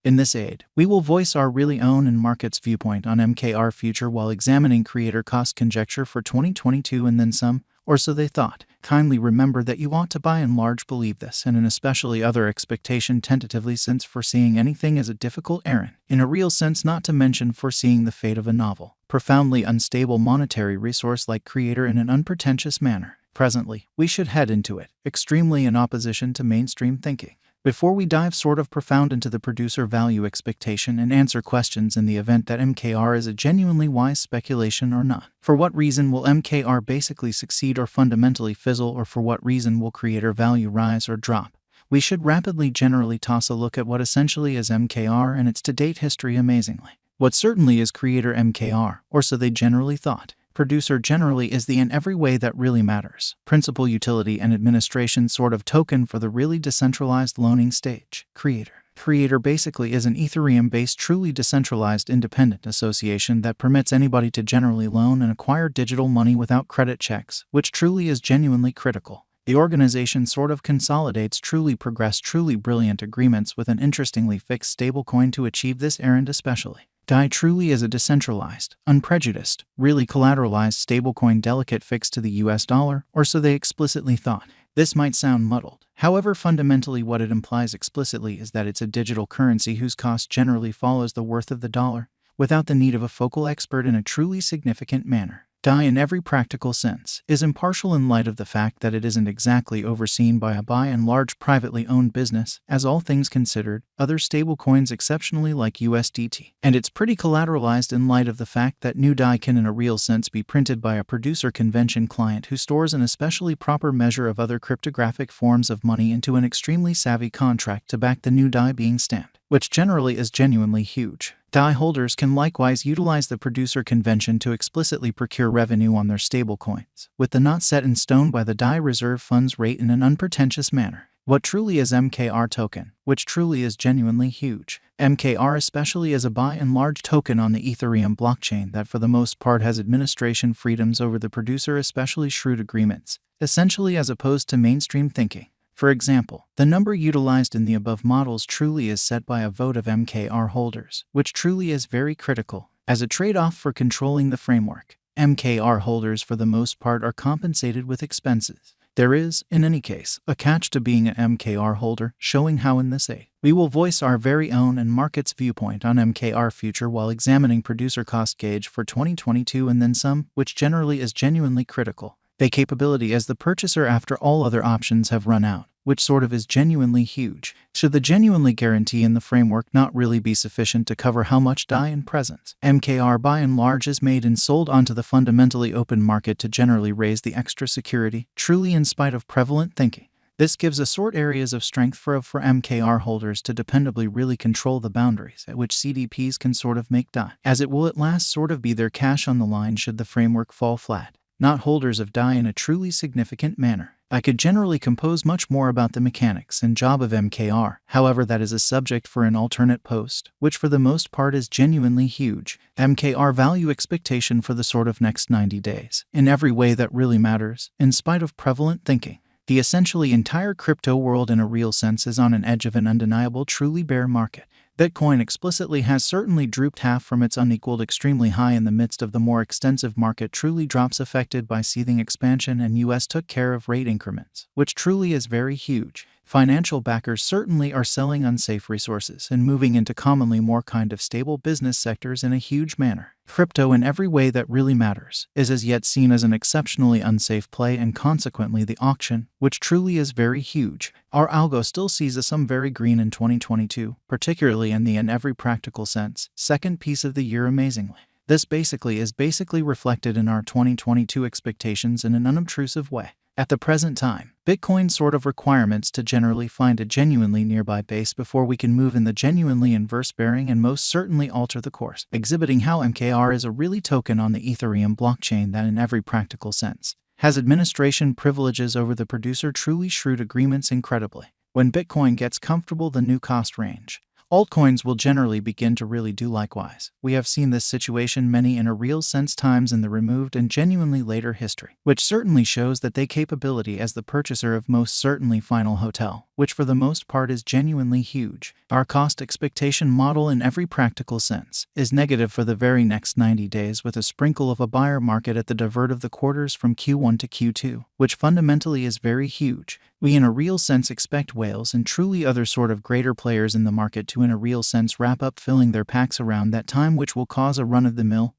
In this aid, we will voice our really own and market's viewpoint on MKR future while examining creator cost conjecture for 2022 and then some, or so they thought. Kindly remember that you ought to by and large believe this and in especially other expectation tentatively, since foreseeing anything is a difficult errand, in a real sense, not to mention foreseeing the fate of a novel, profoundly unstable monetary resource like creator in an unpretentious manner. Presently, we should head into it, extremely in opposition to mainstream thinking. Before we dive sort of profound into the producer value expectation and answer questions in the event that MKR is a genuinely wise speculation or not. For what reason will MKR basically succeed or fundamentally fizzle, or for what reason will creator value rise or drop? We should rapidly generally toss a look at what essentially is MKR and its to-date history amazingly. What certainly is creator MKR, or so they generally thought. Producer generally is the in every way that really matters, principal utility and administration sort of token for the really decentralized loaning stage. Creator basically is an Ethereum-based truly decentralized independent association that permits anybody to generally loan and acquire digital money without credit checks, which truly is genuinely critical. The organization sort of consolidates truly progressed, truly brilliant agreements with an interestingly fixed stablecoin to achieve this errand especially. DAI truly is a decentralized, unprejudiced, really collateralized stablecoin delicate fixed to the US dollar, or so they explicitly thought. This might sound muddled. However, fundamentally what it implies explicitly is that it's a digital currency whose cost generally follows the worth of the dollar, without the need of a focal expert in a truly significant manner. DAI in every practical sense is impartial in light of the fact that it isn't exactly overseen by a by and large privately owned business, as all things considered, other stablecoins exceptionally like USDT. And it's pretty collateralized in light of the fact that new DAI can in a real sense be printed by a producer convention client who stores an especially proper measure of other cryptographic forms of money into an extremely savvy contract to back the new DAI being stamped, which generally is genuinely huge. DAI holders can likewise utilize the producer convention to explicitly procure revenue on their stablecoins, with the not set in stone by the DAI reserve funds rate in an unpretentious manner. What truly is MKR token, which truly is genuinely huge. MKR especially is a by and large token on the Ethereum blockchain that for the most part has administration freedoms over the producer, especially shrewd agreements, essentially as opposed to mainstream thinking. For example, the number utilized in the above models truly is set by a vote of MKR holders, which truly is very critical. As a trade-off for controlling the framework, MKR holders for the most part are compensated with expenses. There is, in any case, a catch to being an MKR holder, showing how in this aid, we will voice our very own and market's viewpoint on MKR future while examining producer cost gauge for 2022 and then some, which generally is genuinely critical. They capability as the purchaser after all other options have run out, which sort of is genuinely huge. Should the genuinely guarantee in the framework not really be sufficient to cover how much DAI in presence, MKR by and large is made and sold onto the fundamentally open market to generally raise the extra security, truly in spite of prevalent thinking. This gives a sort areas of strength for MKR holders to dependably really control the boundaries at which CDPs can sort of make DAI, as it will at last sort of be their cash on the line should the framework fall flat. Not holders of DAI in a truly significant manner. I could generally compose much more about the mechanics and job of MKR, however that is a subject for an alternate post, which for the most part is genuinely huge. MKR value expectation for the sort of next 90 days, in every way that really matters, in spite of prevalent thinking. The essentially entire crypto world in a real sense is on an edge of an undeniable truly bear market. Bitcoin explicitly has certainly drooped half from its unequaled extremely high in the midst of the more extensive market truly drops affected by seething expansion, and US took care of rate increments, which truly is very huge. Financial backers certainly are selling unsafe resources and moving into commonly more kind of stable business sectors in a huge manner. Crypto in every way that really matters is as yet seen as an exceptionally unsafe play, and consequently the auction, which truly is very huge. Our algo still sees us some very green in 2022, particularly in the in every practical sense, second piece of the year amazingly. This is basically reflected in our 2022 expectations in an unobtrusive way. At the present time, Bitcoin sort of requirements to generally find a genuinely nearby base before we can move in the genuinely inverse bearing and most certainly alter the course, exhibiting how MKR is a really token on the Ethereum blockchain that in every practical sense has administration privileges over the producer truly shrewd agreements incredibly. When Bitcoin gets comfortable the new cost range, Altcoins will generally begin to really do likewise. We have seen this situation many in a real sense times in the removed and genuinely later history, which certainly shows that they capability as the purchaser of most certainly final hotel, which for the most part is genuinely huge. Our cost expectation model in every practical sense is negative for the very next 90 days with a sprinkle of a buyer market at the divert of the quarters from Q1 to Q2, which fundamentally is very huge. We in a real sense expect whales and truly other sort of greater players in the market to in a real sense wrap up filling their packs around that time, which will cause a run-of-the-mill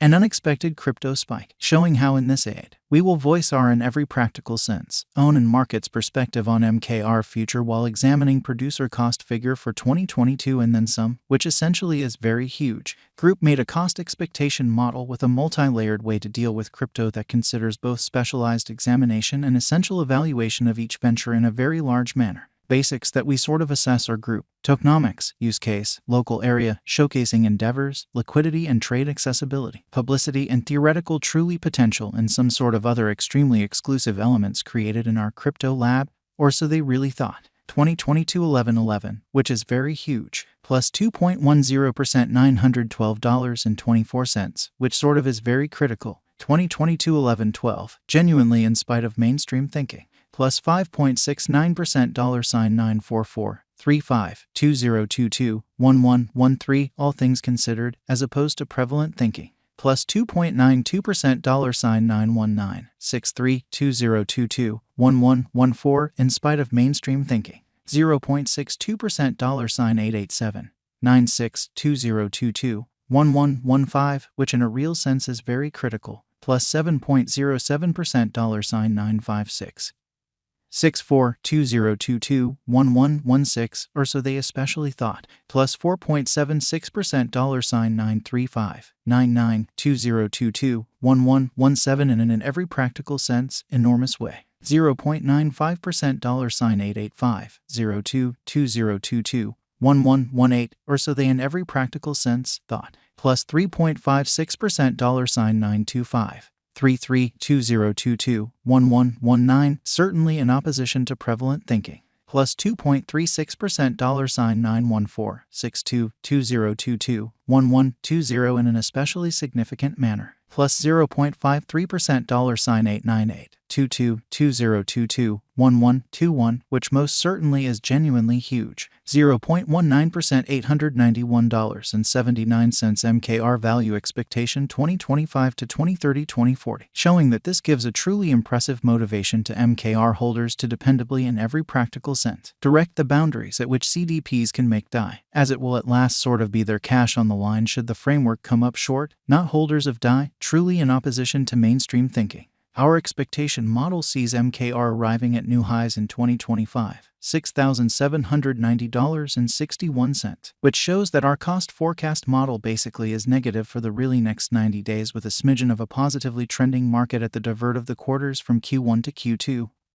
an unexpected crypto spike, showing how in this aid, we will voice our in every practical sense, own and market's perspective on MKR future while examining producer cost figure for 2022 and then some, which essentially is very huge. Group made a cost expectation model with a multi-layered way to deal with crypto that considers both specialized examination and essential evaluation of each venture in a very large manner. Basics that we sort of assess are group, tokenomics, use case, local area, showcasing endeavors, liquidity and trade accessibility, publicity and theoretical truly potential, and some sort of other extremely exclusive elements created in our crypto lab, or so they really thought. 2022 1111, which is very huge, plus 2.10% $912.24, which sort of is very critical. 2022 1112, genuinely in spite of mainstream thinking. Plus 5.69% $944 35 2022 1113, all things considered, as opposed to prevalent thinking. Plus 2.92% $919 63 2022 1114, in spite of mainstream thinking. 0.62% $887 96 2022 1115, which in a real sense is very critical. Plus 7.07% $956 64 2022 1116, or so they especially thought. Plus 4.76% $935 99 2022 1117, and in every practical sense, enormous way. 0.95% $885 02 2022 1118, or so they in every practical sense thought. Plus 3.56% $925 33 2022 1119, certainly in opposition to prevalent thinking. Plus 2.36% $914 62 2022 1120, in an especially significant manner. Plus 0.53% $898 22 2022 1121, which most certainly is genuinely huge. 0.19% $891.79 MKR value expectation 2025 to 2030 2040, showing that this gives a truly impressive motivation to MKR holders to dependably in every practical sense direct the boundaries at which CDPs can make DAI, as it will at last sort of be their cash on the line should the framework come up short, not holders of DAI, truly in opposition to mainstream thinking. Our expectation model sees MKR arriving at new highs in 2025, $6,790.61, which shows that our cost forecast model basically is negative for the really next 90 days with a smidgen of a positively trending market at the divert of the quarters from Q1 to Q2,